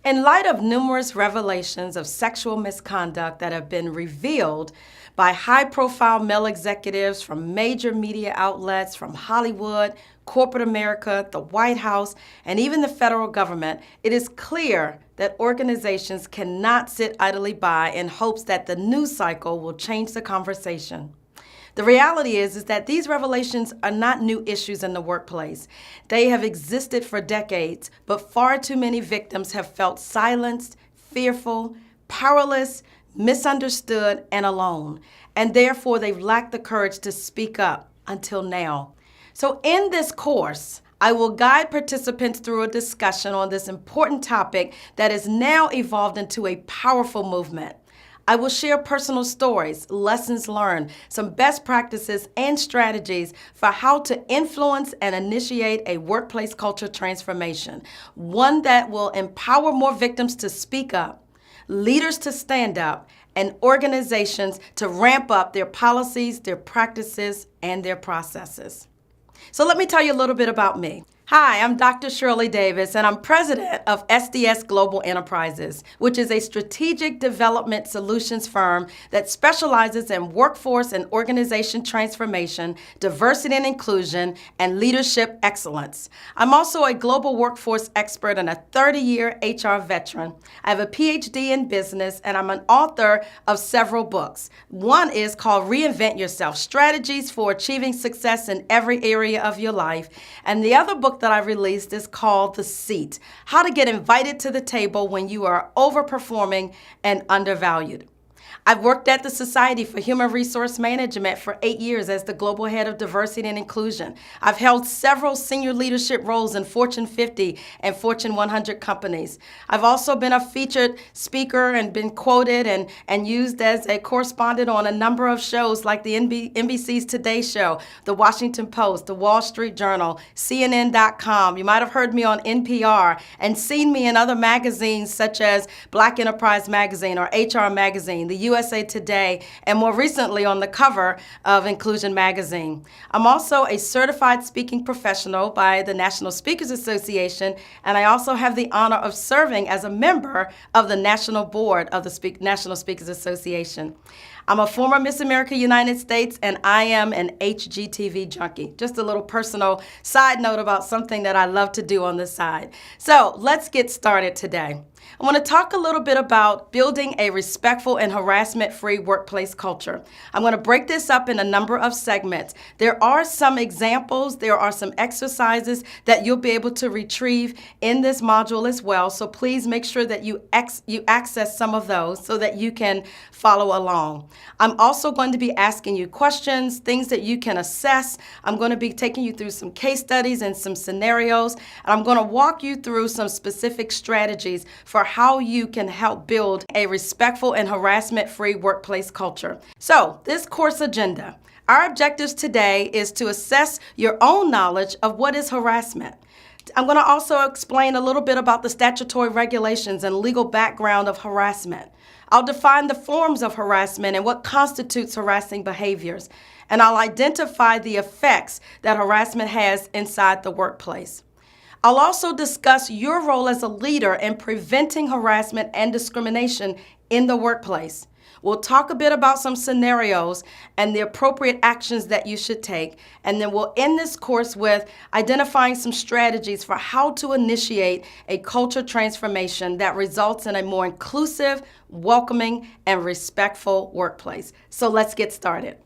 In light of numerous revelations of sexual misconduct that have been revealed by high-profile male executives from major media outlets, from Hollywood, corporate America, the White House, and even the federal government, it is clear that organizations cannot sit idly by in hopes that the news cycle will change the conversation. The reality is that these revelations are not new issues in the workplace. They have existed for decades, but far too many victims have felt silenced, fearful, powerless, misunderstood, and alone. And therefore, they've lacked the courage to speak up until now. So in this course, I will guide participants through a discussion on this important topic that has now evolved into a powerful movement. I will share personal stories, lessons learned, some best practices and strategies for how to influence and initiate a workplace culture transformation, one that will empower more victims to speak up, leaders to stand up, and organizations to ramp up their policies, their practices, and their processes. So let me tell you a little bit about me. Hi, I'm Dr. Shirley Davis, and I'm president of SDS Global Enterprises, which is a strategic development solutions firm that specializes in workforce and organization transformation, diversity and inclusion, and leadership excellence. I'm also a global workforce expert and a 30-year HR veteran. I have a PhD in business, and I'm an author of several books. One is called Reinvent Yourself: Strategies for Achieving Success in Every Area of Your Life, and the other book that I released is called The Seat: How to Get Invited to the Table When You Are Overperforming and Undervalued. I've worked at the Society for Human Resource Management for 8 years as the global head of diversity and inclusion. I've held several senior leadership roles in Fortune 50 and Fortune 100 companies. I've also been a featured speaker and been quoted and used as a correspondent on a number of shows like the NBC's Today Show, the Washington Post, the Wall Street Journal, CNN.com. You might have heard me on NPR and seen me in other magazines such as Black Enterprise Magazine or HR Magazine, the USA Today, and more recently on the cover of Inclusion Magazine. I'm also a certified speaking professional by the National Speakers Association, and I also have the honor of serving as a member of the National Board of the National Speakers Association. I'm a former Miss America United States, and I am an HGTV junkie. Just a little personal side note about something that I love to do on the side. So let's get started today. I want to talk a little bit about building a respectful and harassment-free workplace culture. I'm going to break this up in a number of segments. There are some examples, there are some exercises that you'll be able to retrieve in this module as well, so please make sure that you access some of those so that you can follow along. I'm also going to be asking you questions, things that you can assess. I'm going to be taking you through some case studies and some scenarios, and I'm going to walk you through some specific strategies for how you can help build a respectful and harassment-free workplace culture. So, this course agenda. Our objectives today is to assess your own knowledge of what is harassment. I'm going to also explain a little bit about the statutory regulations and legal background of harassment. I'll define the forms of harassment and what constitutes harassing behaviors. And I'll identify the effects that harassment has inside the workplace. I'll also discuss your role as a leader in preventing harassment and discrimination in the workplace. We'll talk a bit about some scenarios and the appropriate actions that you should take, and then we'll end this course with identifying some strategies for how to initiate a culture transformation that results in a more inclusive, welcoming, and respectful workplace. So let's get started.